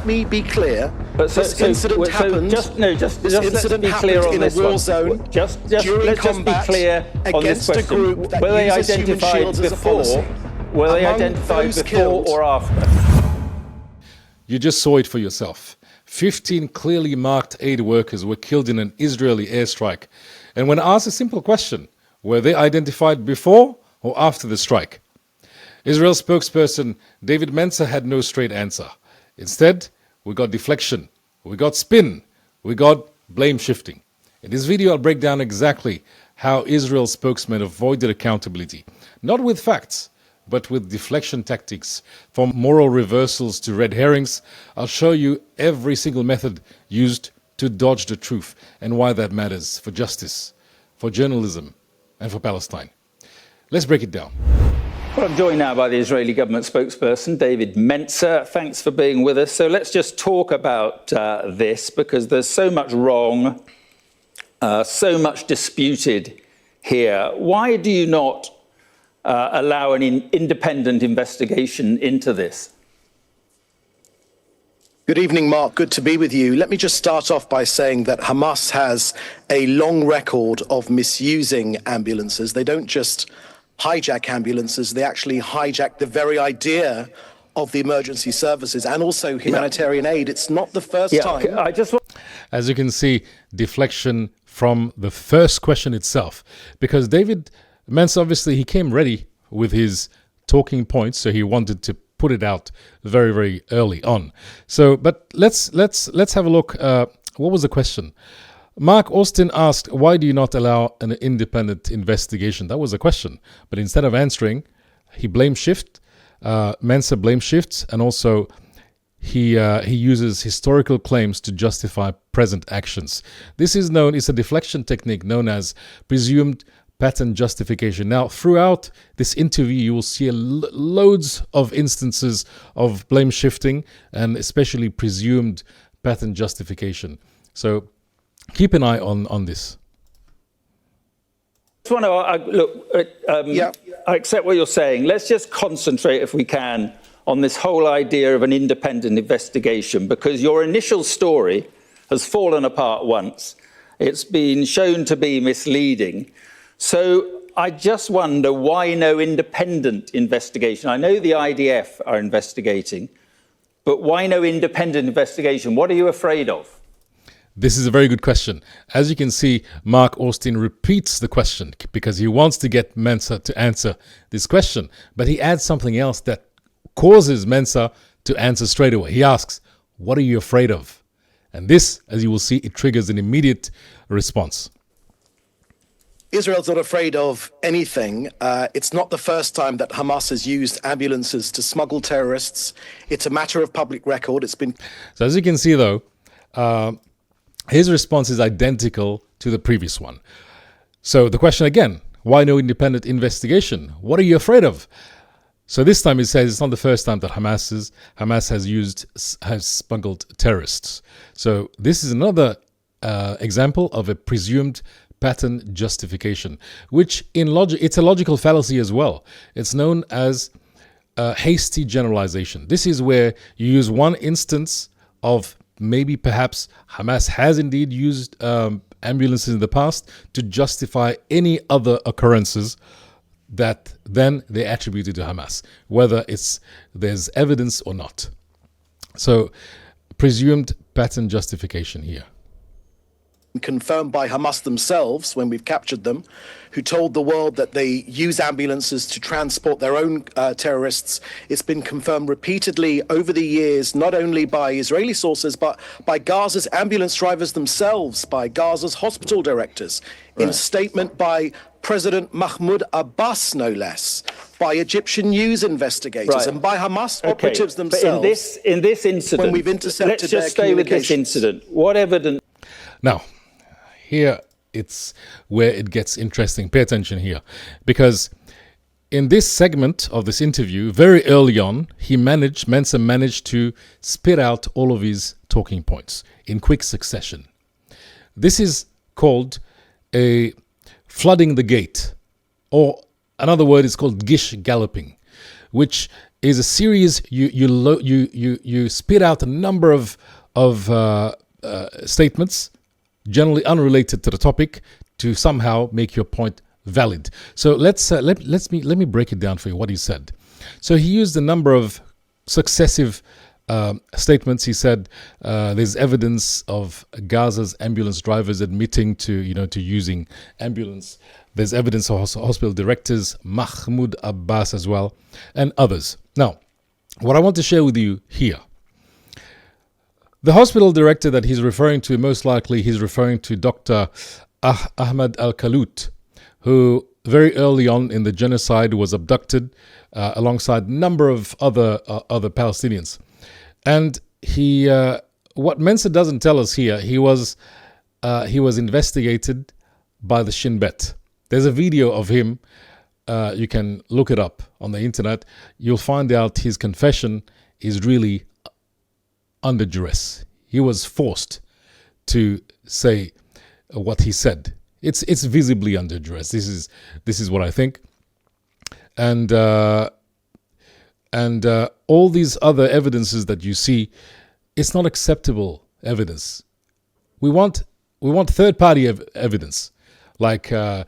let me be clear. But this incident happened. Just let's be clear on this one. Zone let's just be clear on this question. Were they identified before? Were they identified before or after? You just saw it for yourself. 15 clearly marked aid workers were killed in an Israeli airstrike. And when asked a simple question, were they identified before or after the strike? Israel spokesperson David Mencer had no straight answer. Instead, we got deflection, we got spin, we got blame shifting. In this video, I'll break down exactly how Israel's spokesman avoided accountability, not with facts, but with deflection tactics. From moral reversals to red herrings, I'll show you every single method used to dodge the truth and why that matters for justice, for journalism, and for Palestine. Let's break it down. Well, I'm joined now by the Israeli government spokesperson, David Mencer. Thanks for being with us. So let's just talk about this, because there's so much wrong, so much disputed here. Why do you not allow an independent investigation into this? Good evening, Mark. Good to be with you. Let me just start off by saying that Hamas has a long record of misusing ambulances. They don't just hijack ambulances, they actually hijack the very idea of the emergency services and also humanitarian aid. It's not the first time. As you can see, deflection from the first question itself, because David Mencer, obviously, he came ready with his talking points, so he wanted to put it out very, very early on. So, but let's have a look. What was the question? Mark Austin asked, why do you not allow an independent investigation? That was a question. But instead of answering, he blame shift. Mencer blame shifts, and also he uses historical claims to justify present actions. This is it's a deflection technique known as presumed pattern justification. Now, throughout this interview, you will see loads of instances of blame shifting and especially presumed pattern justification. So keep an eye on this. I just want to I accept what you're saying. Let's just concentrate, if we can, on this whole idea of an independent investigation, because your initial story has fallen apart once. It's been shown to be misleading. So I just wonder, why no independent investigation? I know the IDF are investigating, but why no independent investigation? What are you afraid of? This is a very good question. As you can see, Mark Austin repeats the question because he wants to get Mencer to answer this question. But he adds something else that causes Mencer to answer straight away. He asks, what are you afraid of? And this, as you will see, it triggers an immediate response. Israel's not afraid of anything. It's not the first time that Hamas has used ambulances to smuggle terrorists. It's a matter of public record. It's been... So as you can see, though, his response is identical to the previous one. So the question again, why no independent investigation? What are you afraid of? So this time he says it's not the first time that Hamas has smuggled terrorists. So this is another example of a presumed pattern justification, which it's a logical fallacy as well. It's known as hasty generalization. This is where you use one instance of maybe perhaps Hamas has indeed used ambulances in the past to justify any other occurrences that then they attributed to Hamas, whether there's evidence or not. So presumed pattern justification here. Confirmed by Hamas themselves when we've captured them, who told the world that they use ambulances to transport their own terrorists. It's been confirmed repeatedly over the years, not only by Israeli sources, but by Gaza's ambulance drivers themselves, by Gaza's hospital directors, in a statement by President Mahmoud Abbas, no less, by Egyptian news investigators, and by Hamas operatives themselves. But in this incident, when we've intercepted let's just stay with this incident. What evidence? Now, here it's where it gets interesting. Pay attention here, because in this segment of this interview, very early on, Mencer managed to spit out all of his talking points in quick succession. This is called a flooding the gate, or another word is called gish galloping, which is a series. You spit out a number of statements, generally unrelated to the topic, to somehow make your point valid. So let me break it down for you. What he said. So he used a number of successive statements. He said there's evidence of Gaza's ambulance drivers admitting to using ambulance. There's evidence of hospital directors, Mahmoud Abbas as well, and others. Now, what I want to share with you here, the hospital director that he's referring to, most likely he's referring to Dr. Ahmad Al-Kalout, who very early on in the genocide was abducted alongside a number of other Palestinians. And he, what Mencer doesn't tell us here, he was investigated by the Shin Bet. There's a video of him. You can look it up on the internet. You'll find out his confession is really under duress. He was forced to say what he said. It's visibly under duress. This is what I think. And all these other evidences that you see, it's not acceptable evidence. We want third-party evidence, like UN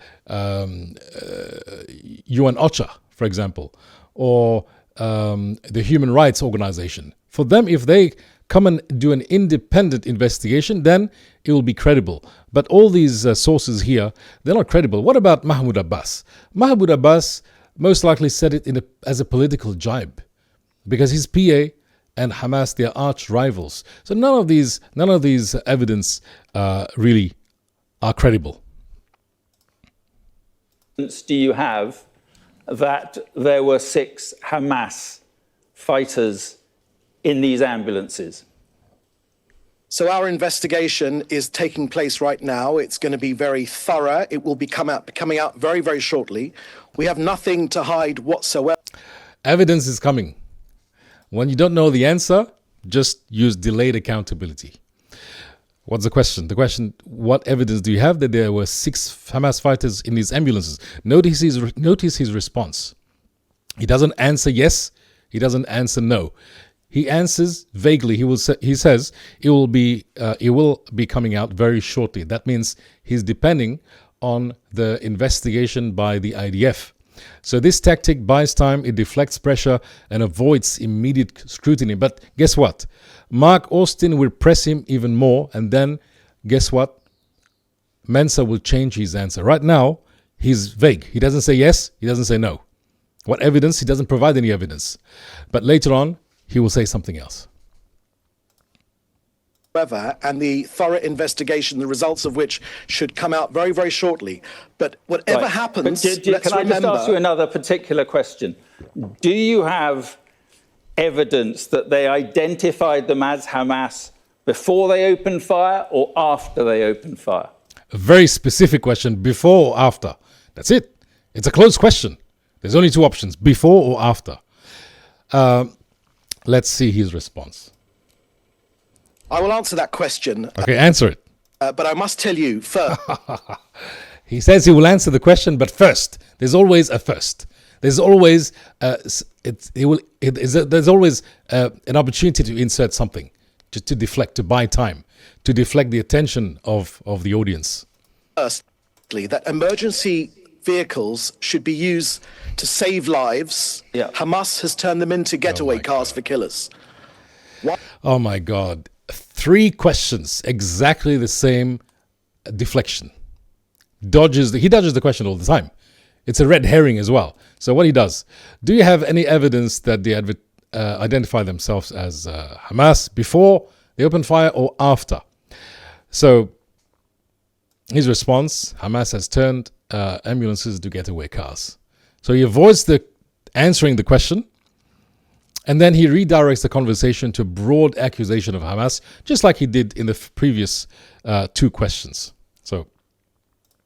OCHA, for example, or the Human Rights Organization. For them, if they come and do an independent investigation, then it will be credible. But all these sources here, they're not credible. What about Mahmoud Abbas? Mahmoud Abbas most likely said it as a political jibe, because his PA and Hamas, they are arch rivals. So none of these evidence really are credible. Do you have that there were 6 Hamas fighters in these ambulances? So our investigation is taking place right now. It's going to be very thorough. It will be coming out very, very shortly. We have nothing to hide whatsoever. Evidence is coming. When you don't know the answer, just use delayed accountability. What's the question? The question, what evidence do you have that there were 6 Hamas fighters in these ambulances? Notice his response. He doesn't answer yes. He doesn't answer no. He answers vaguely. He says it will be coming out very shortly. That means he's depending on the investigation by the IDF. So this tactic buys time, it deflects pressure and avoids immediate scrutiny. But guess what? Mark Austin will press him even more, and then guess what? Mencer will change his answer. Right now, he's vague. He doesn't say yes, he doesn't say no. What evidence? He doesn't provide any evidence. But later on, he will say something else. And the thorough investigation, the results of which should come out very, very shortly. But whatever happens, can I just ask you another particular question? Do you have evidence that they identified them as Hamas before they opened fire or after they opened fire? A very specific question, before or after. That's it. It's a closed question. There's only 2 options, before or after. Let's see his response. I will answer that question. Okay, answer it. But I must tell you first. He says he will answer the question, but first. There's always a first. There's always there's always an opportunity to insert something, to deflect, to buy time, to deflect the attention of the audience. Firstly, that emergency vehicles should be used to save lives. Yeah. Hamas has turned them into getaway cars for killers. Oh my God. 3 questions, exactly the same deflection. He dodges the question all the time. It's a red herring as well. So what he does, do you have any evidence that they identify themselves as Hamas before they open fire or after? So his response, Hamas has turned ambulances to getaway cars. So he avoids answering the question, and then he redirects the conversation to a broad accusation of Hamas, just like he did in the previous 2 questions. So,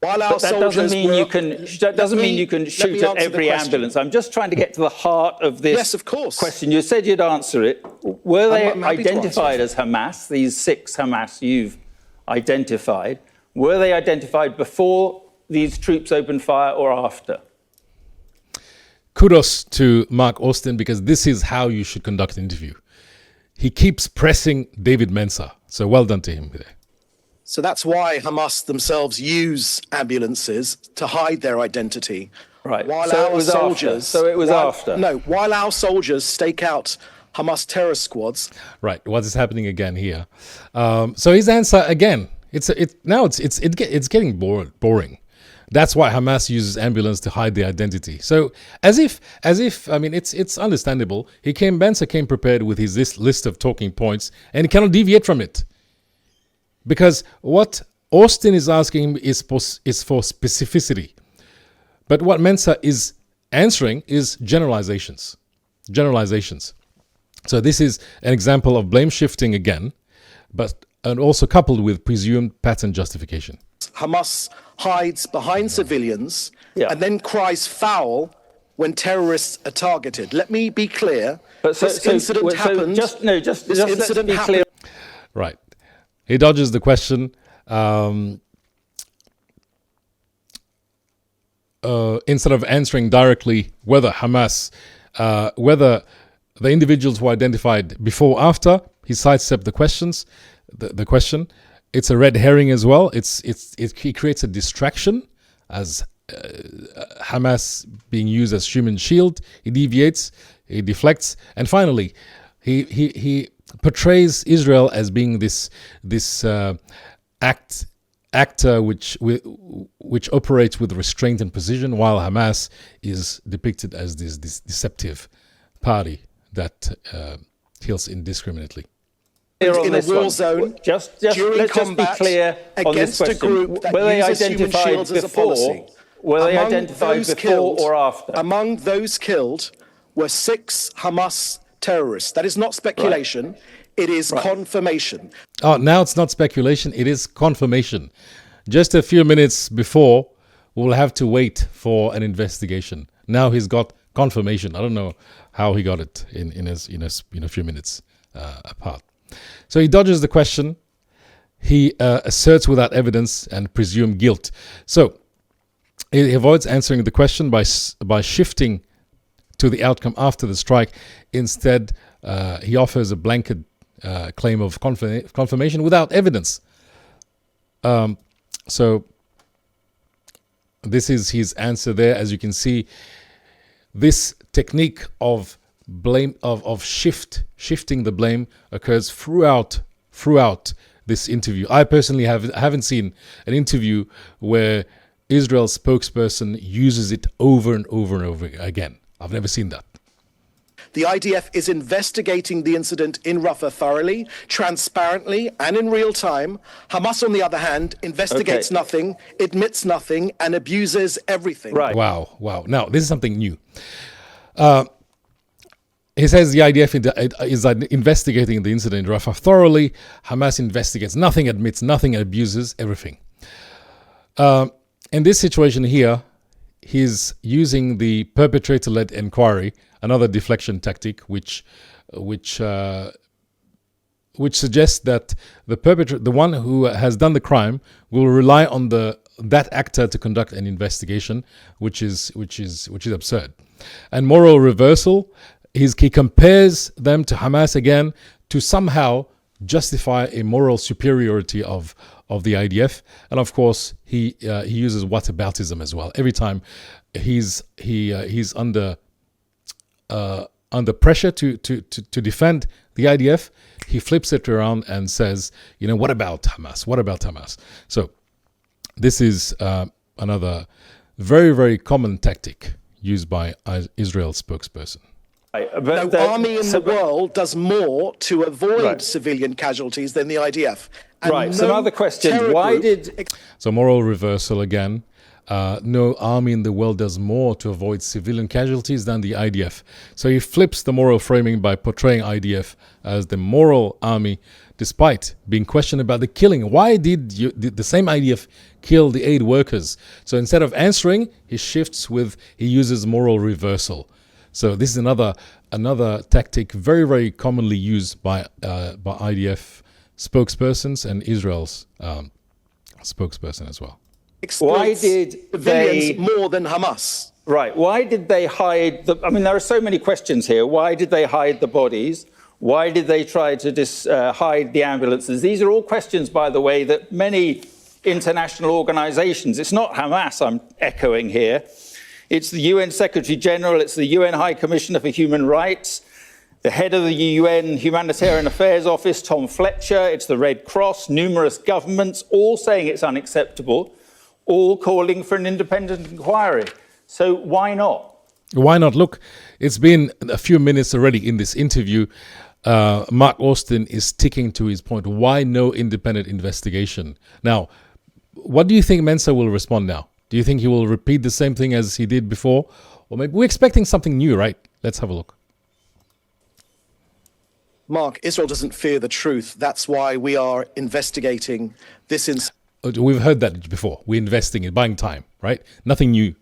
while our that doesn't mean you can shoot at every ambulance. I'm just trying to get to the heart of this yes, of course. question. You said you'd answer it. Were they identified as Hamas, these 6 Hamas you've identified? Were they identified before these troops opened fire or after? kudos to Mark Austin, because this is how you should conduct an interview. He keeps pressing David Mencer. So well done to him there. So that's why Hamas themselves use ambulances to hide their identity. Right. While So our it was soldiers, after. So it was after. No, while our soldiers stake out Hamas terrorist squads. Right. What is happening again here? So his answer again. It's getting boring. That's why Hamas uses ambulance to hide their identity. So as if I mean it's understandable. Mencer came prepared with his list of talking points, and he cannot deviate from it. Because what Austin is asking him is for specificity. But what Mencer is answering is generalizations. So this is an example of blame shifting again, and also coupled with presumed pattern justification. Hamas hides behind civilians and then cries foul when terrorists are targeted. Let me be clear. This incident happened. Just let's be clear. Right. He dodges the question. Instead of answering directly whether Hamas, whether the individuals were identified before or after, he sidestepped the questions. The question. It's a red herring as well. He creates a distraction as Hamas being used as human shield. He deviates, he deflects, and finally, he portrays Israel as being this actor which operates with restraint and precision, while Hamas is depicted as this deceptive party that kills indiscriminately. In a war zone, let's during just be clear on this against a question. group that Were they uses human identified shields as a policy. Were they identified before or after? Among those killed were 6 Hamas terrorists. That is not speculation. Right. It is confirmation. Oh, now it's not speculation. It is confirmation. Just a few minutes before, we'll have to wait for an investigation. Now he's got confirmation. I don't know how he got it in a few minutes apart. So he dodges the question. He asserts without evidence and presumed guilt. So he avoids answering the question by shifting to the outcome after the strike. Instead, he offers a blanket claim of confirmation without evidence. So this is his answer there. As you can see, this technique of blame of shifting the blame occurs throughout this interview. I personally haven't seen an interview where Israel's spokesperson uses it over and over and over again. I've never seen that. The IDF is investigating the incident in Rafah thoroughly, transparently, and in real time. Hamas, on the other hand, investigates nothing, admits nothing, and abuses everything. Right. Wow. Now, this is something new. He says the IDF is investigating the incident in Rafah thoroughly. Hamas investigates nothing, admits nothing, and abuses everything. In this situation here, he's using the perpetrator-led inquiry, another deflection tactic, which suggests that the one who has done the crime, will rely on that actor to conduct an investigation, which is absurd. And moral reversal. He compares them to Hamas again to somehow justify a moral superiority of the IDF, and of course he uses whataboutism as well. Every time he's under pressure to defend the IDF, he flips it around and says, what about Hamas? What about Hamas? So this is another very, very common tactic used by Israel's spokesperson. No army in the world does more to avoid civilian casualties than the IDF. And so another question. So moral reversal again. No army in the world does more to avoid civilian casualties than the IDF. So he flips the moral framing by portraying IDF as the moral army, despite being questioned about the killing. Why did the same IDF kill the aid workers? So instead of answering, he uses moral reversal. So this is another tactic very, very commonly used by IDF spokespersons and Israel's spokesperson as well. Why did civilians more than Hamas? Right. Why did they hide I mean, there are so many questions here. Why did they hide the bodies? Why did they try to hide the ambulances? These are all questions, by the way, that many international organizations, it's not Hamas I'm echoing here, it's the UN Secretary General, it's the UN High Commissioner for Human Rights, the head of the UN Humanitarian Affairs Office, Tom Fletcher, it's the Red Cross, numerous governments, all saying it's unacceptable, all calling for an independent inquiry. So why not? Why not? Look, it's been a few minutes already in this interview. Mark Austin is sticking to his point. Why no independent investigation? Now, what do you think Mencer will respond now? Do you think he will repeat the same thing as he did before? Or maybe we're expecting something new, right? Let's have a look. Mark, Israel doesn't fear the truth. That's why we are investigating this We've heard that before. We're investing in buying time, right? Nothing new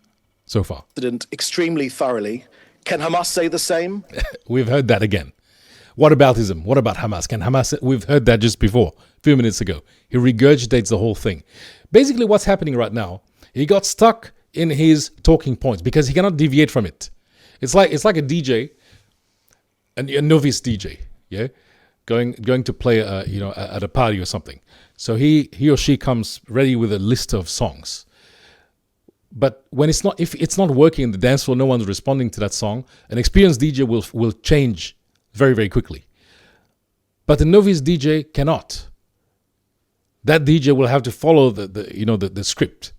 so far. incident extremely thoroughly. Can Hamas say the same? We've heard that again. Whataboutism? What about Hamas? Can Hamas? We've heard that just before, a few minutes ago. He regurgitates the whole thing. Basically, what's happening right now, he got stuck in his talking points because he cannot deviate from it. It's like a DJ, a novice DJ, yeah, going to play, at a party or something. So he or she comes ready with a list of songs. But when if it's not working in the dance floor, no one's responding to that song, an experienced DJ will change very, very quickly. But the novice DJ cannot. That DJ will have to follow the script.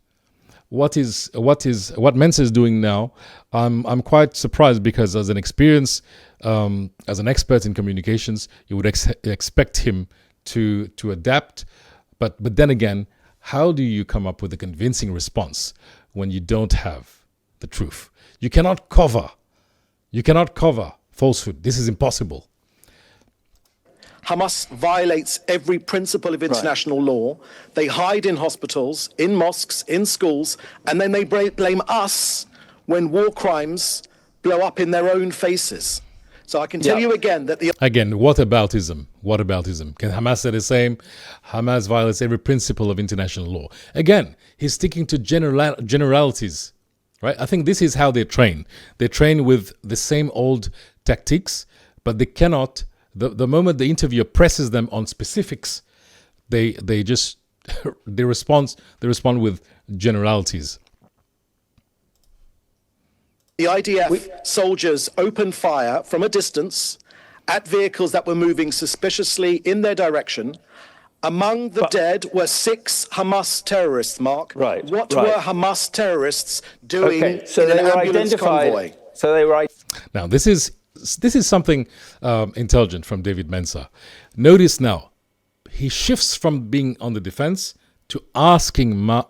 What Mencer is doing now, I'm quite surprised because as an experience, as an expert in communications, you would expect him to adapt. But then again, how do you come up with a convincing response when you don't have the truth? You cannot cover falsehood. This is impossible. Hamas violates every principle of international law. They hide in hospitals, in mosques, in schools, and then they blame us when war crimes blow up in their own faces. So I can tell you again that whataboutism. Whataboutism. Can Hamas say the same? Hamas violates every principle of international law. Again, he's sticking to generalities, right? I think this is how they train. They train with the same old tactics, but they cannot. The moment the interviewer presses them on specifics, they respond with generalities. The IDF soldiers opened fire from a distance at vehicles that were moving suspiciously in their direction. Among the dead were 6 Hamas terrorists, Mark. Right. What were Hamas terrorists doing in they an were ambulance convoy? So they were. Now, this is something intelligent from David Mencer. Notice now, he shifts from being on the defense to asking Mark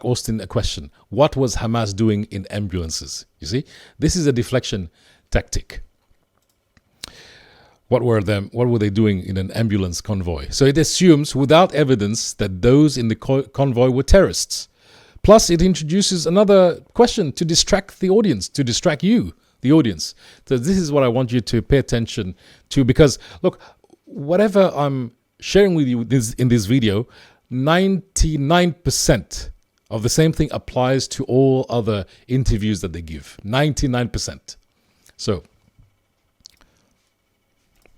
Austin a question. What was Hamas doing in ambulances? You see, this is a deflection tactic. What were they doing in an ambulance convoy? So it assumes, without evidence, that those in the convoy were terrorists. Plus, it introduces another question to distract the audience, to distract you, the audience. So this is what I want you to pay attention to, because look, whatever I'm sharing with you in this video, 99% of the same thing applies to all other interviews that they give. 99%. So,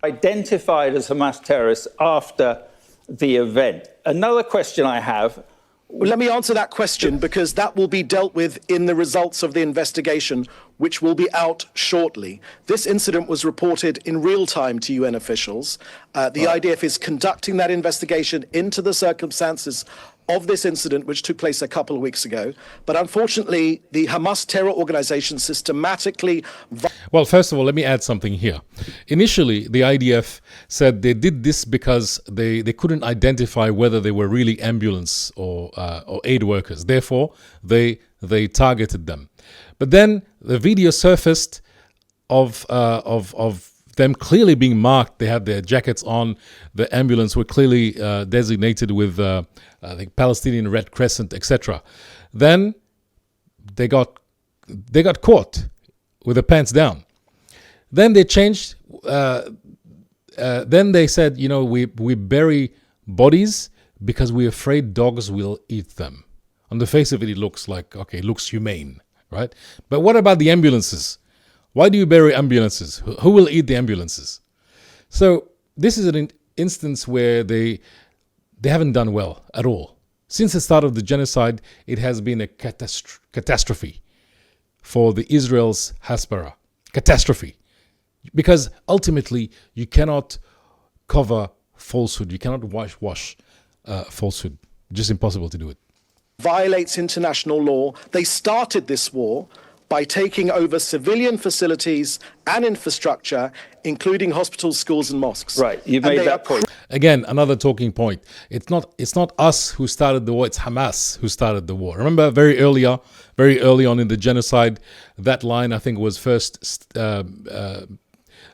identified as Hamas terrorists after the event. Another question I have. Well, let me answer that question, because that will be dealt with in the results of the investigation, which will be out shortly. This incident was reported in real time to UN officials. The IDF is conducting that investigation into the circumstances of this incident, which took place a couple of weeks ago. But unfortunately, the Hamas terror organization systematically... Well, first of all, let me add something here. Initially, the IDF said they did this because they couldn't identify whether they were really ambulance or aid workers. Therefore, they targeted them. But then the video surfaced of them clearly being marked. They had their jackets on. The ambulance were clearly designated with the Palestinian Red Crescent, etc. Then they got caught with their pants down. Then they changed. Then they said, we bury bodies because we're afraid dogs will eat them. On the face of it, it looks like, okay, it looks humane, right? But what about the ambulances? Why do you bury ambulances? Who will eat the ambulances? So this is an instance where they haven't done well at all. Since the start of the genocide, it has been a catastrophe for the Israel's Hasbara. Catastrophe. Because ultimately, you cannot cover falsehood. You cannot wash falsehood. Just impossible to do it. Violates international law. They started this war by taking over civilian facilities and infrastructure, including hospitals, schools, and mosques. Right, you made that point. Again, another talking point. It's not us who started the war. It's Hamas who started the war. Remember, very early on in the genocide, that line I think was first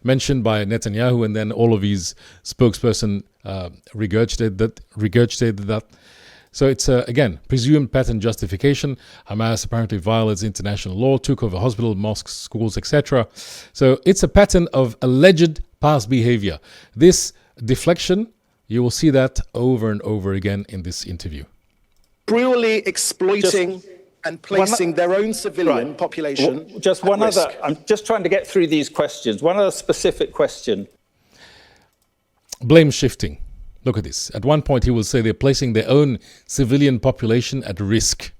mentioned by Netanyahu, and then all of his spokesperson regurgitated that. So it's, again, presumed pattern justification. Hamas apparently violates international law, took over hospitals, mosques, schools, etc. So it's a pattern of alleged past behavior. This deflection, you will see that over and over again in this interview. Cruelly exploiting and placing their own civilian population Just one at risk. other, I'm just trying to get through these questions. One other specific question. Blame shifting. Look at this. At one point, he will say they're placing their own civilian population at risk.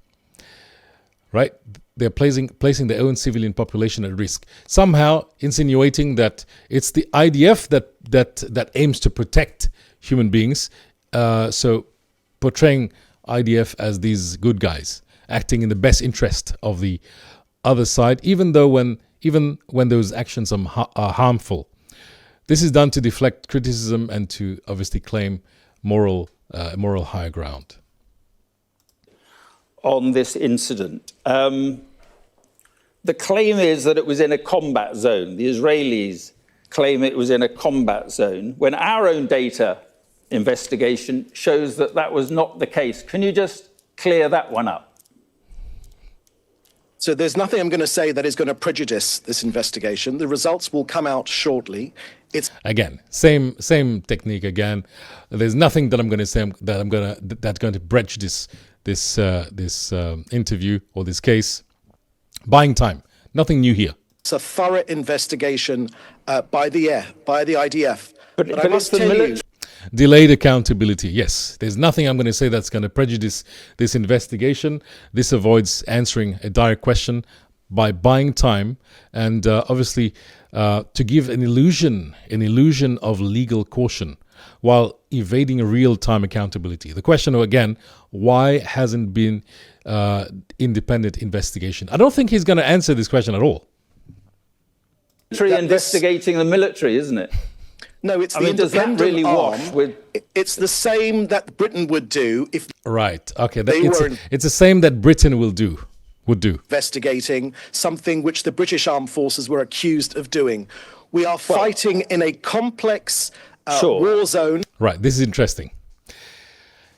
Right? They're placing their own civilian population at risk. Somehow insinuating that it's the IDF that aims to protect human beings. So portraying IDF as these good guys, acting in the best interest of the other side, even when those actions are harmful. This is done to deflect criticism and to obviously claim moral higher ground. On this incident, the claim is that it was in a combat zone. The Israelis claim it was in a combat zone, when our own data investigation shows that that was not the case. Can you just clear that one up? So there's nothing I'm going to say that is going to prejudice this investigation. The results will come out shortly. It's again same technique again. There's nothing that I'm going to say that's going to prejudice this interview or this case. Buying time. Nothing new here. It's a thorough investigation by the IDF. But I must it's the tell military. you, Delayed accountability. Yes, there's nothing I'm going to say that's going to prejudice this investigation. This avoids answering a direct question by buying time and obviously to give an illusion of legal caution while evading real-time accountability. The question again, why hasn't been independent investigation? I don't think he's going to answer this question at all. Investigating the military, isn't it? no, it's I the mean, does that independent really wash arm. with? It's the same that Britain would do if Right. Okay. weren't It's the same that Britain would do. investigating something which the British armed forces were accused of doing. We are fighting in a complex war zone. Right. This is interesting.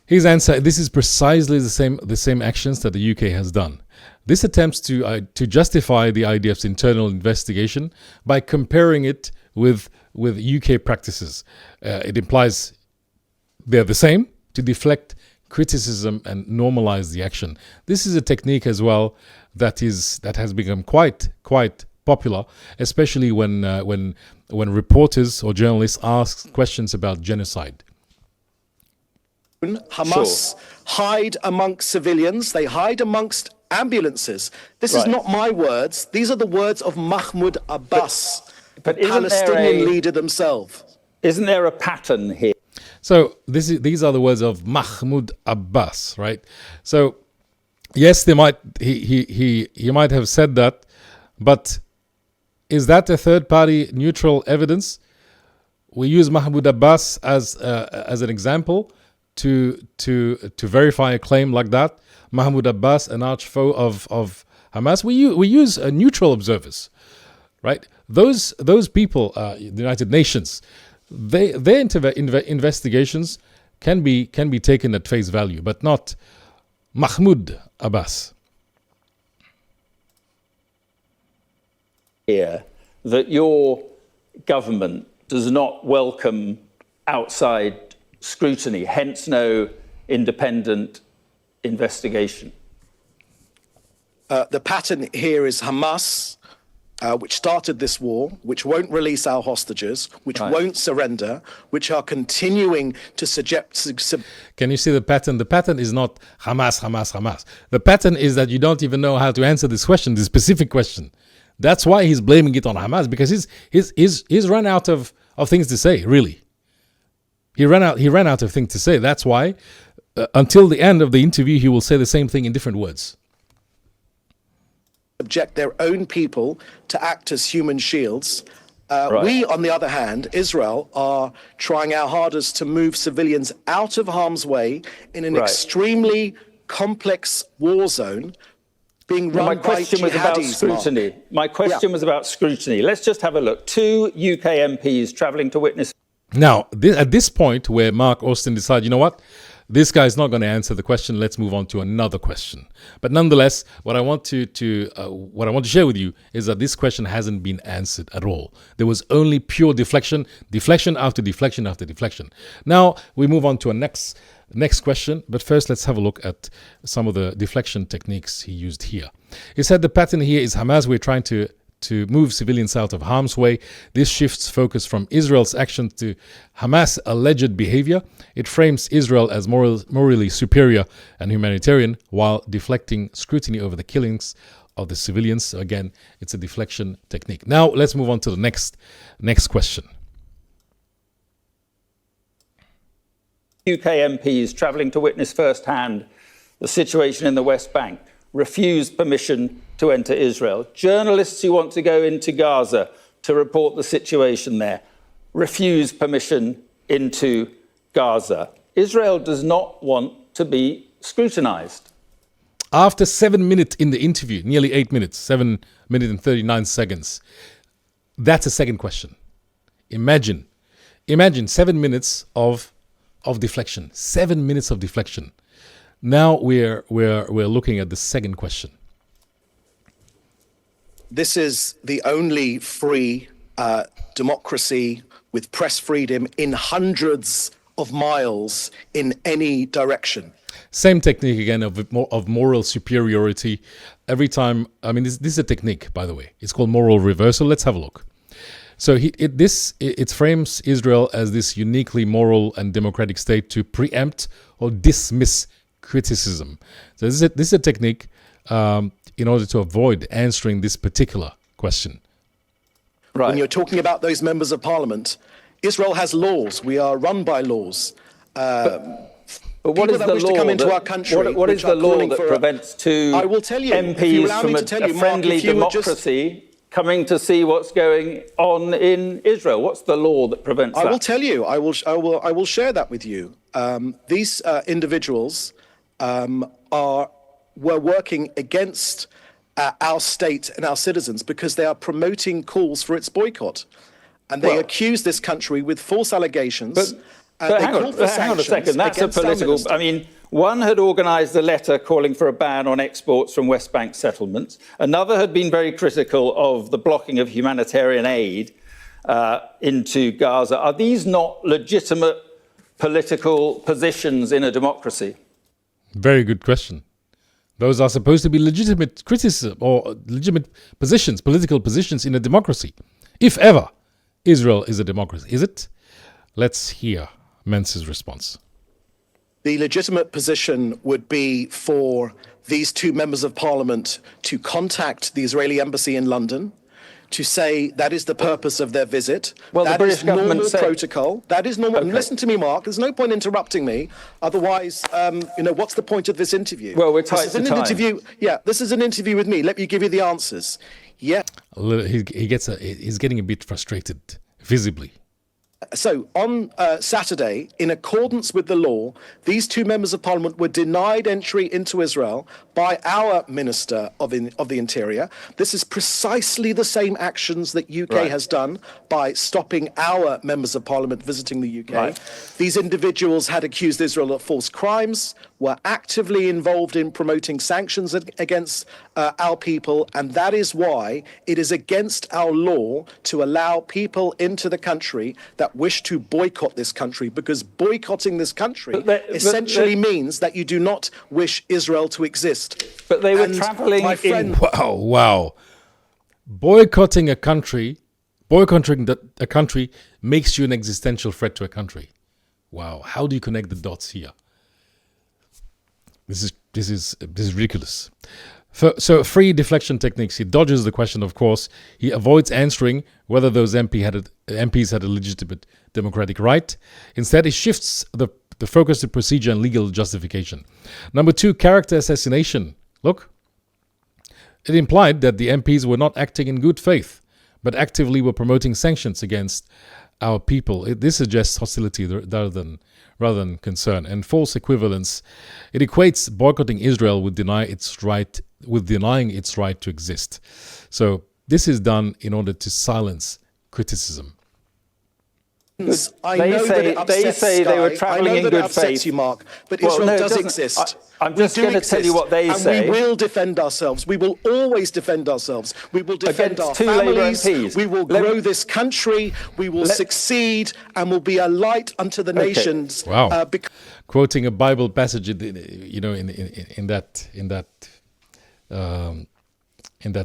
His answer. This is precisely the same actions that the UK has done. This attempts to justify the IDF's internal investigation by comparing it with UK practices. It implies they're the same to deflect criticism and normalize the action. This is a technique as well that has become quite popular, especially when reporters or journalists ask questions about genocide. Hamas hide amongst civilians. They hide amongst ambulances. This is not my words. These are the words of Mahmoud Abbas, the Palestinian leader themselves. Isn't there a pattern here? So these are the words of Mahmoud Abbas, right? So yes, he might have said that, but is that a third-party neutral evidence? We use Mahmoud Abbas as an example to verify a claim like that. Mahmoud Abbas, an arch foe of Hamas. We use neutral observers, right? Those people, the United Nations, their investigations can be taken at face value, but not Mahmoud Abbas. Here, that your government does not welcome outside scrutiny, hence no independent investigation? The pattern here is Hamas, which started this war, which won't release our hostages, which won't surrender, which are continuing to Can you see the pattern? The pattern is not Hamas, Hamas, Hamas. The pattern is that you don't even know how to answer this question, this specific question. That's why he's blaming it on Hamas, because he's run out of things to say, really. He ran out of things to say. That's why until the end of the interview, he will say the same thing in different words. Subject their own people to act as human shields. We, on the other hand, Israel, are trying our hardest to move civilians out of harm's way in an extremely complex war zone being run my question by was about jihadis. scrutiny. My question was about scrutiny. Let's just have a look. 2 UK MPs travelling to witness. Now, at this point where Mark Austin decided, you know what? This guy is not going to answer the question. Let's move on to another question. But nonetheless, what I want to share with you is that this question hasn't been answered at all. There was only pure deflection after deflection after deflection. Now we move on to a next question. But first, let's have a look at some of the deflection techniques he used here. He said the pattern here is Hamas. We're trying to move civilians out of harm's way. This shifts focus from Israel's actions to Hamas' alleged behavior. It frames Israel as morally superior and humanitarian while deflecting scrutiny over the killings of the civilians. So again, it's a deflection technique. Now let's move on to the next question. UK MPs travelling to witness firsthand the situation in the West Bank refused permission to enter Israel. Journalists who want to go into Gaza to report the situation there refuse permission into Gaza. Israel does not want to be scrutinized. After 7 minutes in the interview, nearly 8 minutes, 7 minutes and 39 seconds, that's a second question. Imagine 7 minutes of deflection. 7 minutes of deflection. Now we're looking at the second question. This is the only free democracy with press freedom in hundreds of miles in any direction. Same technique again of moral superiority. Every time, I mean, this is a technique, by the way. It's called moral reversal. Let's have a look. So it frames Israel as this uniquely moral and democratic state to preempt or dismiss criticism. So this is a technique in order to avoid answering this particular question. Right. When you're talking about those members of parliament, Israel has laws. We are run by laws. But what is the law what is the law that prevents two MPs from a friendly democracy coming to see what's going on in Israel? What's the law that prevents that? I will tell you. I will share that with you. These individuals were working against our state and our citizens because they are promoting calls for its boycott, and they accuse this country with false allegations. But hang on a second. That's a political. I mean, one had organised a letter calling for a ban on exports from West Bank settlements. Another had been very critical of the blocking of humanitarian aid into Gaza. Are these not legitimate political positions in a democracy? Very good question. Those are supposed to be legitimate criticism or legitimate positions, political positions in a democracy. If ever Israel is a democracy, is it? Let's hear Mencer's response. The legitimate position would be for these two members of parliament to contact the Israeli embassy in London to say that is the purpose of their visit. Well, that the British government normal protocol. That is normal. Okay. Listen to me, Mark. There's no point interrupting me. Otherwise, what's the point of this interview? Well, we're tight for time. This is an interview with me. Let me give you the answers. Yeah. He's getting a bit frustrated, visibly. So on Saturday, in accordance with the law, these two members of parliament were denied entry into Israel by our Minister of the Interior. This is precisely the same actions that UK has done by stopping our members of parliament visiting the UK. Right. These individuals had accused Israel of false crimes, were actively involved in promoting sanctions against our people, and that is why it is against our law to allow people into the country that wish to boycott this country, because boycotting this country essentially means that you do not wish Israel to exist. But they were traveling in... Wow. Boycotting a country makes you an existential threat to a country. Wow. How do you connect the dots here? This is ridiculous. So free deflection techniques. He dodges the question, of course. He avoids answering whether those MPs had a legitimate democratic right. Instead, he shifts the focus to procedure and legal justification. Number 2, character assassination. Look, it implied that the MPs were not acting in good faith, but actively were promoting sanctions against our people. This suggests hostility rather than concern, and false equivalence. It equates boycotting Israel with denying its right to exist. So this is done in order to silence criticism. They say they were traveling in good faith. You, Mark, but Israel does exist. I'm just going to tell you what they say. We will defend ourselves. We will always defend ourselves. We will defend our families. We will grow this country. We will succeed, and will be a light unto the nations. Wow! Quoting a Bible passage, in that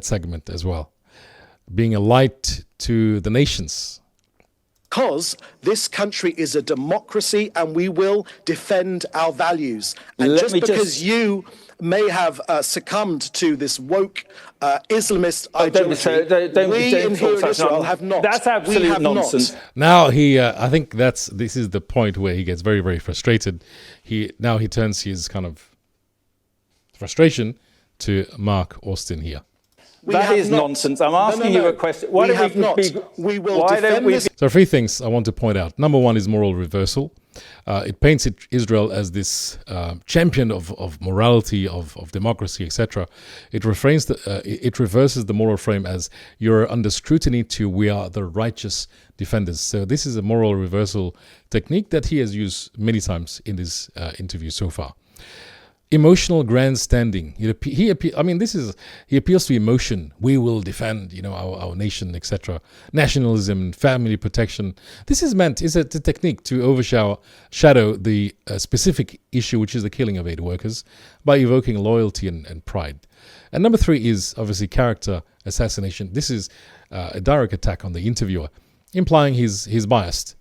segment as well, being a light to the nations. Because this country is a democracy, and we will defend our values. And because you may have succumbed to this woke Islamist ideology, we in here in Israel have not. That's absolute nonsense. Now I think this is the point where he gets very, very frustrated. He turns his kind of frustration to Mark Austin here. That is nonsense. I'm asking you a question. Why don't we defend this? So 3 things I want to point out. Number 1 is moral reversal. It paints Israel as this champion of morality, of democracy, etc. It reverses the moral frame as you're under scrutiny to we are the righteous defenders. So this is a moral reversal technique that he has used many times in this interview so far. Emotional grandstanding. He appeals to emotion. We will defend, our nation, etc. Nationalism, family protection. This is a technique to overshadow the specific issue, which is the killing of aid workers, by evoking loyalty and pride. And number 3 is obviously character assassination. This is a direct attack on the interviewer, implying he's biased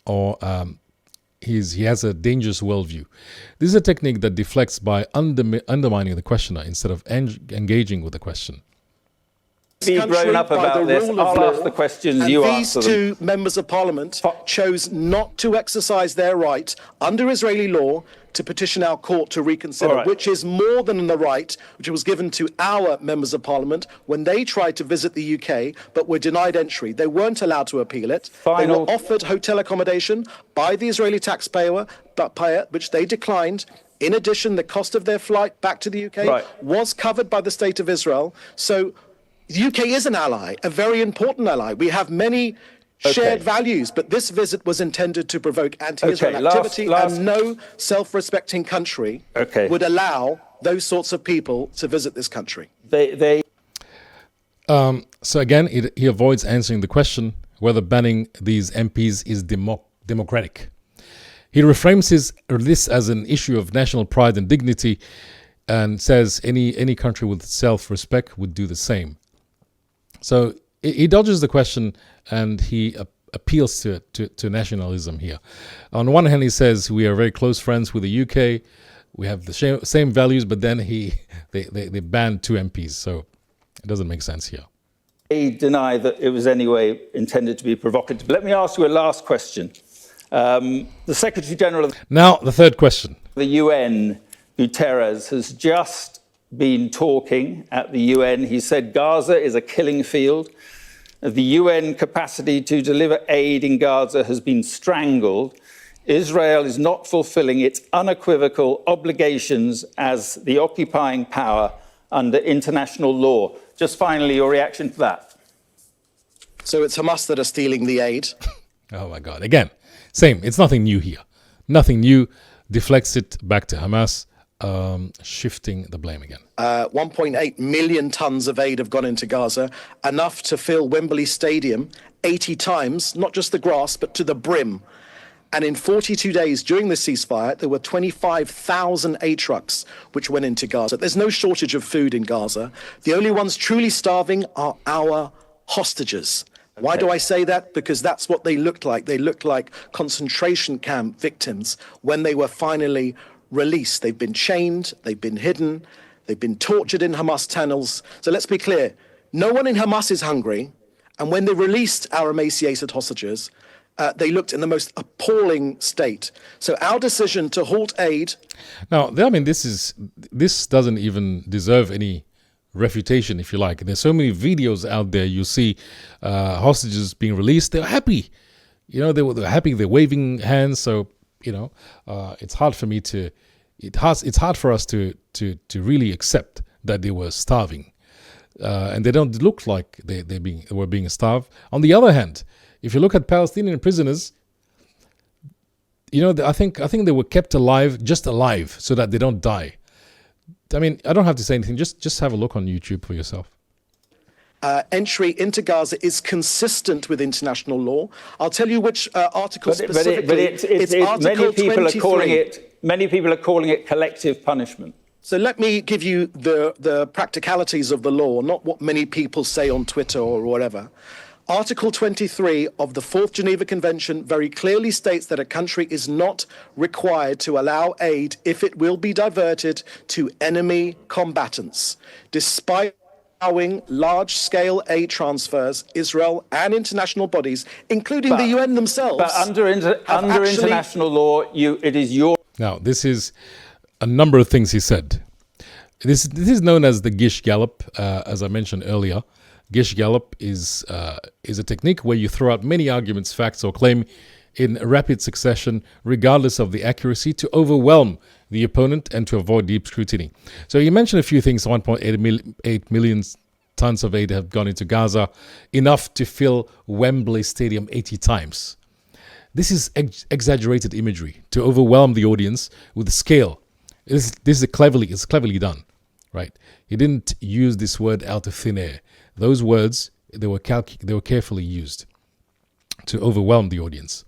or he has a dangerous worldview. This is a technique that deflects by undermining the questioner instead of engaging with the question. Be grown up about this. I'll ask the questions, you answer them. These 2 members of parliament chose not to exercise their right under Israeli law to petition our court to reconsider, which is more than the right which was given to our members of parliament when they tried to visit the UK but were denied entry. They weren't allowed to appeal it. They were offered hotel accommodation by the Israeli taxpayer, which they declined. In addition, the cost of their flight back to the UK was covered by the State of Israel. So the UK is an ally, a very important ally. We have many shared values, but this visit was intended to provoke anti-Israel activity, and no self-respecting country would allow those sorts of people to visit this country. So again, he avoids answering the question whether banning these MPs is democratic. He reframes this as an issue of national pride and dignity, and says any country with self-respect would do the same. So he dodges the question, and he appeals to nationalism here. On one hand, he says we are very close friends with the UK, we have the same values, but then they banned 2 MPs, so it doesn't make sense here. They deny that it was anyway intended to be provocative. Let me ask you a last question. The Secretary General of now the 3rd question. The UN, Guterres, has just been talking at the UN. He said Gaza is a killing field. The UN capacity to deliver aid in Gaza has been strangled. Israel is not fulfilling its unequivocal obligations as the occupying power under international law. Just finally, your reaction to that. So it's Hamas that are stealing the aid? Oh my God. Again, same. It's nothing new here. Nothing new. deflects it back to Hamas, shifting the blame again. 1.8 million tons of aid have gone into Gaza, enough to fill Wembley Stadium 80 times, not just the grass, but to the brim. And in 42 days during the ceasefire, there were 25,000 aid trucks which went into Gaza. There's no shortage of food in Gaza. The only ones truly starving are our hostages. Okay. Why do I say that? Because that's what they looked like. They looked like concentration camp victims when they were finally released. They've been chained, they've been hidden, they've been tortured in Hamas tunnels. So let's be clear, no one in Hamas is hungry. And when they released our emaciated hostages, they looked in the most appalling state. So our decision to halt aid. Now, I mean, this doesn't even deserve any refutation, if you like. There's so many videos out there. You see hostages being released. They're happy. They're happy. They're waving hands. So it's hard for me to. It's hard for us to really accept that they were starving, and they don't look like they were being starved. On the other hand, if you look at Palestinian prisoners, I think they were kept alive, so that they don't die. I mean, I don't have to say anything. Just have a look on YouTube for yourself. Entry into Gaza is consistent with international law. I'll tell you which article specifically. It's Article 23. Many people are calling it collective punishment. So let me give you the practicalities of the law, not what many people say on Twitter or whatever. Article 23 of the Fourth Geneva Convention very clearly states that a country is not required to allow aid if it will be diverted to enemy combatants. Despite allowing large-scale aid transfers, Israel and international bodies, including the UN themselves. But under international law, it is your. Now, this is a number of things he said. This is known as the Gish Gallop, as I mentioned earlier. Gish Gallop is a technique where you throw out many arguments, facts, or claim in rapid succession, regardless of the accuracy, to overwhelm the opponent and to avoid deep scrutiny. So you mentioned a few things. 1.8 million tons of aid have gone into Gaza, enough to fill Wembley Stadium 80 times. This is exaggerated imagery to overwhelm the audience with the scale. This is cleverly done, right? He didn't use this word out of thin air. Those words, they were carefully used to overwhelm the audience.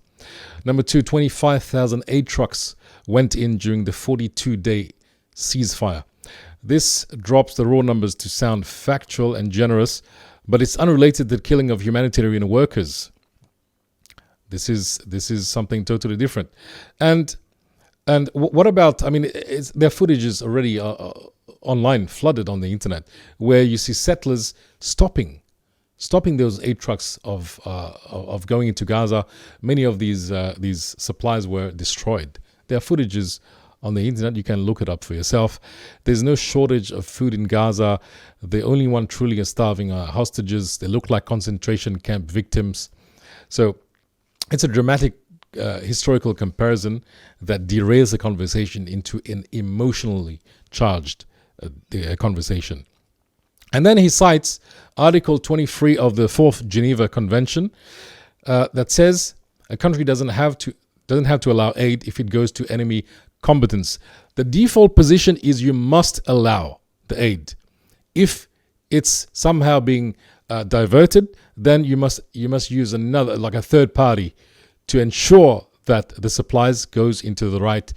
Number two, 25,000 aid trucks went in during the 42-day ceasefire. This drops the raw numbers to sound factual and generous, but it's unrelated to the killing of humanitarian workers. This is something totally different. And what about? I mean, their footage is already online, flooded on the internet, where you see settlers stopping those aid trucks of going into Gaza. Many of these supplies were destroyed. There are footages on the internet. You can look it up for yourself. There's no shortage of food in Gaza. The only one truly starving are hostages. They look like concentration camp victims. So it's a dramatic historical comparison that derails the conversation into an emotionally charged conversation. And then he cites Article 23 of the Fourth Geneva Convention that says a country doesn't have to allow aid if it goes to enemy combatants. The default position is you must allow the aid. If it's somehow being diverted, then you must use another, like a third party, to ensure that the supplies goes into the right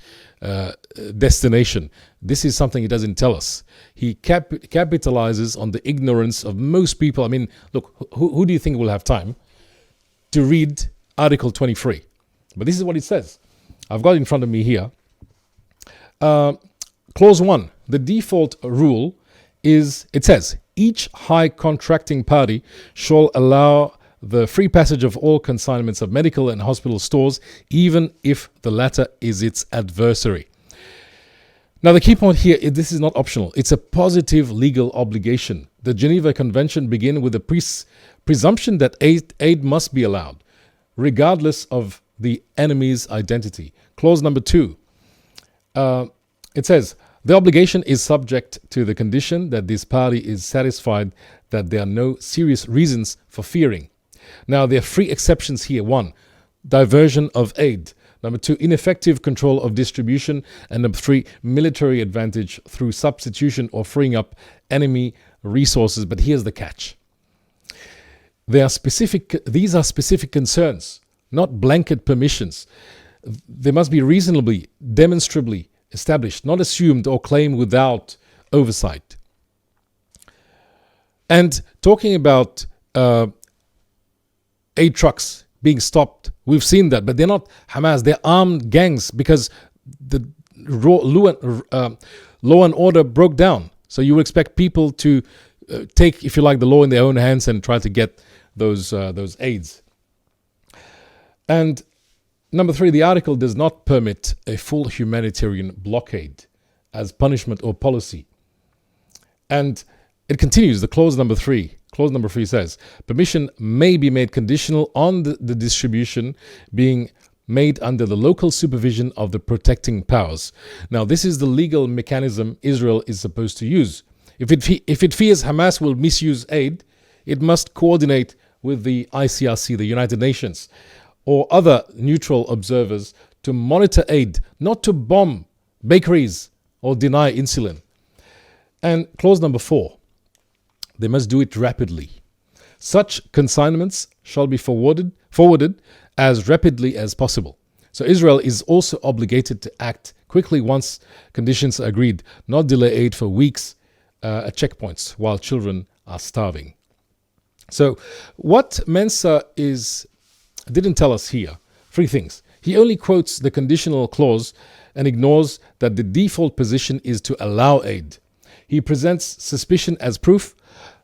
destination. This is something he doesn't tell us. He capitalizes on the ignorance of most people. I mean, look, who do you think will have time to read Article 23? But this is what it says. I've got it in front of me here. Clause 1, the default rule is, it says, each high contracting party shall allow the free passage of all consignments of medical and hospital stores, even if the latter is its adversary. Now, the key point here is this is not optional. It's a positive legal obligation. The Geneva Convention begins with the presumption that aid must be allowed, regardless of the enemy's identity. Clause number 2, it says, the obligation is subject to the condition that this party is satisfied that there are no serious reasons for fearing. Now, there are 3 exceptions here. 1, diversion of aid. Number 2, ineffective control of distribution. And number 3, military advantage through substitution or freeing up enemy resources. But here's the catch. These are specific concerns, not blanket permissions. They must be reasonably, demonstrably established, not assumed or claimed without oversight. And talking about aid trucks being stopped, we've seen that, but they're not Hamas, they're armed gangs because the law and order broke down. So you would expect people to take, if you like, the law in their own hands and try to get those aids. And number 3, the article does not permit a full humanitarian blockade as punishment or policy. And it continues, the clause number 3. Clause number 3 says, permission may be made conditional on the distribution being made under the local supervision of the protecting powers. Now, this is the legal mechanism Israel is supposed to use. If it fears Hamas will misuse aid, it must coordinate with the ICRC, the United Nations, or other neutral observers to monitor aid, not to bomb bakeries or deny insulin. And clause number 4, they must do it rapidly. Such consignments shall be forwarded as rapidly as possible. So Israel is also obligated to act quickly once conditions are agreed, not delay aid for weeks at checkpoints while children are starving. So what Mencer didn't tell us here, 3 things. He only quotes the conditional clause and ignores that the default position is to allow aid. He presents suspicion as proof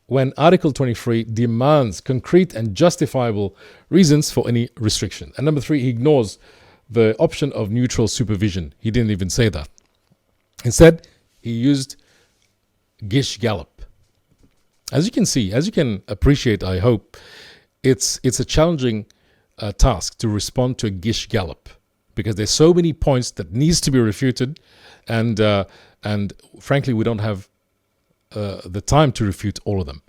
when Article 23 demands concrete and justifiable reasons for any restriction. And number 3, he ignores the option of neutral supervision. He didn't even say that. Instead, he used Gish Gallop. As you can see, as you can appreciate, I hope, it's a challenging task to respond to a Gish Gallop because there's so many points that needs to be refuted, and frankly, we don't have the time to refute all of them.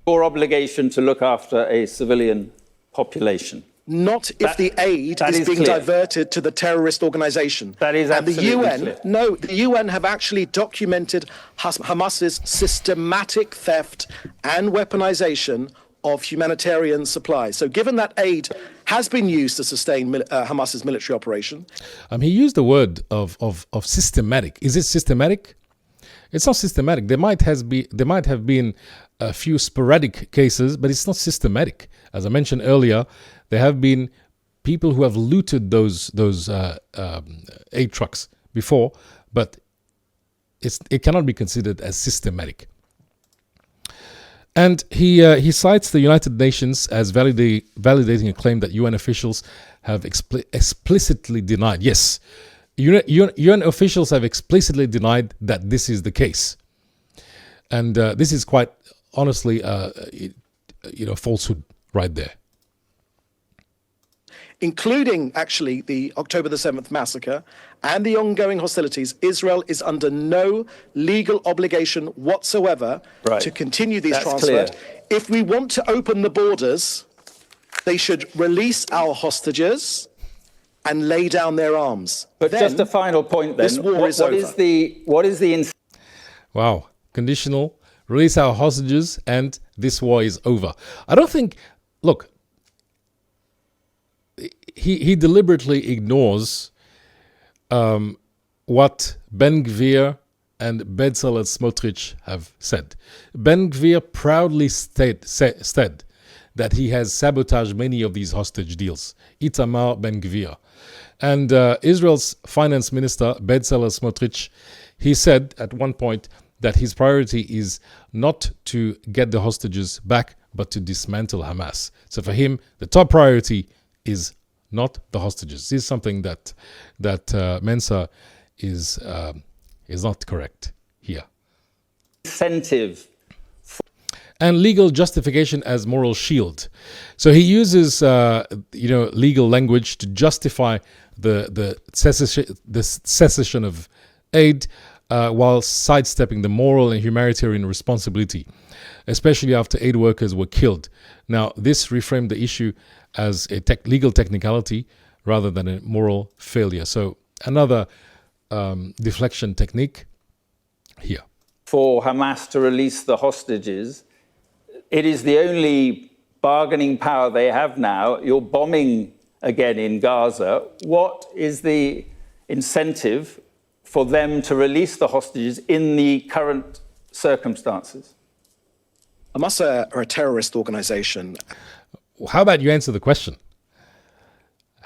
Your obligation to look after a civilian population. Not if the aid is being diverted to the terrorist organization. That is absolutely clear. No, the UN have actually documented Hamas's systematic theft and weaponization of humanitarian supplies. So given that aid has been used to sustain Hamas's military operation. He used the word of systematic. Is it systematic? It's not systematic. There might have been a few sporadic cases, but it's not systematic. As I mentioned earlier, there have been people who have looted those aid trucks before, but it cannot be considered as systematic. And he cites the United Nations as validating a claim that UN officials have explicitly denied. Yes, UN officials have explicitly denied that this is the case. And this is quite honestly, falsehood right there. Including, actually, the October the 7th massacre and the ongoing hostilities, Israel is under no legal obligation whatsoever to continue these transfers. If we want to open the borders, they should release our hostages and lay down their arms. But then, just a final point then. This war is over. What is the... Wow. Conditional. Release our hostages and this war is over. I don't think... Look... He deliberately ignores what Ben Gvir and Bezalel Smotrich have said. Ben Gvir proudly said that he has sabotaged many of these hostage deals. Itamar Ben Gvir. And Israel's finance minister, Bezalel Smotrich, he said at one point that his priority is not to get the hostages back, but to dismantle Hamas. So for him, the top priority is not the hostages. This is something that Mencer is not correct here. Incentive. And legal justification as moral shield. So he uses legal language to justify the cessation of aid while sidestepping the moral and humanitarian responsibility, especially after aid workers were killed. Now, this reframed the issue as a legal technicality rather than a moral failure. So another deflection technique here. For Hamas to release the hostages, it is the only bargaining power they have now. You're bombing again in Gaza. What is the incentive for them to release the hostages in the current circumstances? Hamas are a terrorist organization. How about you answer the question?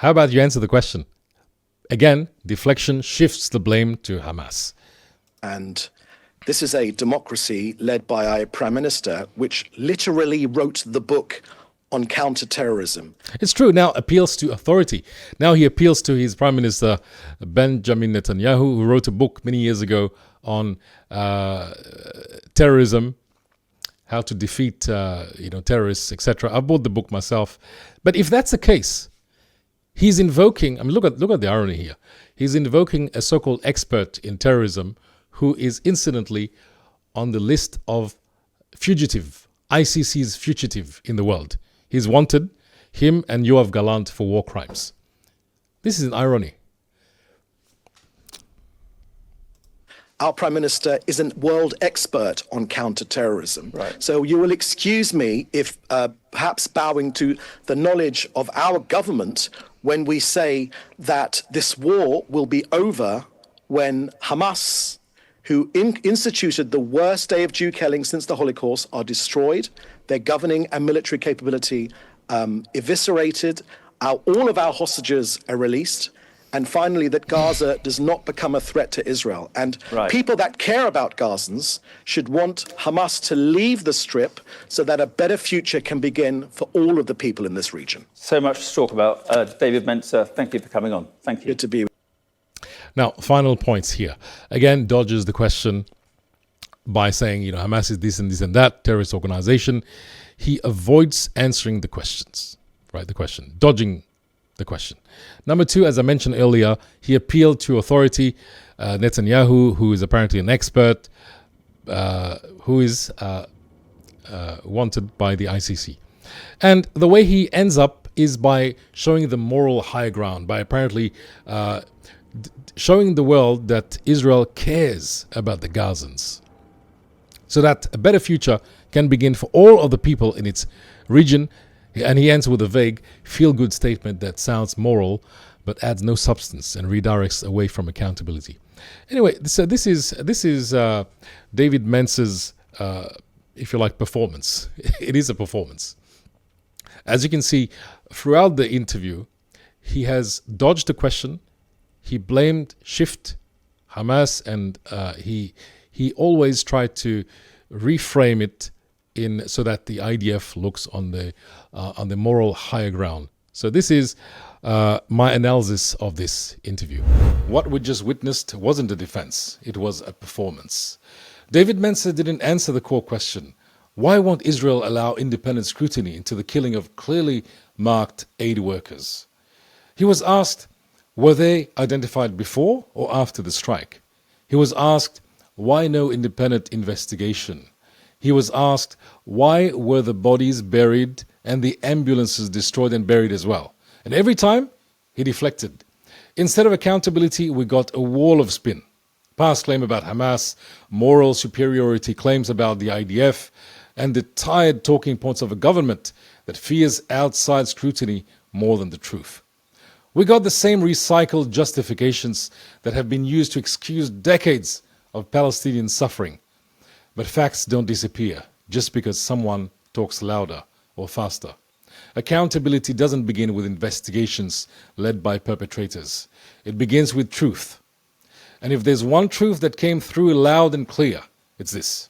How about you answer the question? Again, deflection shifts the blame to Hamas. And this is a democracy led by a prime minister which literally wrote the book on counterterrorism. It's true, now appeals to authority. Now he appeals to his prime minister, Benjamin Netanyahu, who wrote a book many years ago on terrorism, how to defeat terrorists, etc. I bought the book myself. But if that's the case, he's invoking, look at the irony here. He's invoking a so-called expert in terrorism who is incidentally on the list of fugitive, ICC's fugitive in the world. He's wanted, him and Yoav Gallant, for war crimes. This is an irony. Our prime minister is a world expert on counterterrorism. Right. So you will excuse me if perhaps bowing to the knowledge of our government when we say that this war will be over when Hamas, who instituted the worst day of Jew killing since the Holocaust, are destroyed, their governing and military capability eviscerated, all of our hostages are released, and finally that Gaza does not become a threat to Israel. And people that care about Gazans should want Hamas to leave the Strip so that a better future can begin for all of the people in this region. So much to talk about. David Mencer, thank you for coming on. Thank you. Good to be with you. Now, final points here. Again, dodges the question by saying, Hamas is this and that, terrorist organization. He avoids answering the questions, right? The question, dodging the question. Number two, as I mentioned earlier, he appealed to authority, Netanyahu, who is apparently an expert, who is wanted by the ICC. And the way he ends up is by showing the moral high ground, by apparently showing the world that Israel cares about the Gazans, so that a better future can begin for all of the people in its region. And he ends with a vague, feel-good statement that sounds moral, but adds no substance and redirects away from accountability. Anyway, so this is David Mencer's, if you like, performance. It is a performance. As you can see, throughout the interview, he has dodged the question. He blamed Shift, Hamas, and he always tried to reframe it so that the IDF looks on the moral higher ground. So this is my analysis of this interview. What we just witnessed wasn't a defense; it was a performance. David Mencer didn't answer the core question: why won't Israel allow independent scrutiny into the killing of clearly marked aid workers? He was asked, were they identified before or after the strike? He was asked, why no independent investigation? He was asked, why were the bodies buried and the ambulances destroyed and buried as well? And every time, he deflected. Instead of accountability, we got a wall of spin. Past claim about Hamas, moral superiority claims about the IDF, and the tired talking points of a government that fears outside scrutiny more than the truth. We got the same recycled justifications that have been used to excuse decades of Palestinian suffering. But facts don't disappear just because someone talks louder or faster. Accountability doesn't begin with investigations led by perpetrators. It begins with truth. And if there's one truth that came through loud and clear, it's this.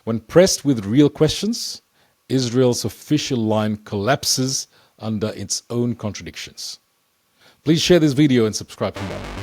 When pressed with real questions, Israel's official line collapses under its own contradictions. Please share this video and subscribe for more.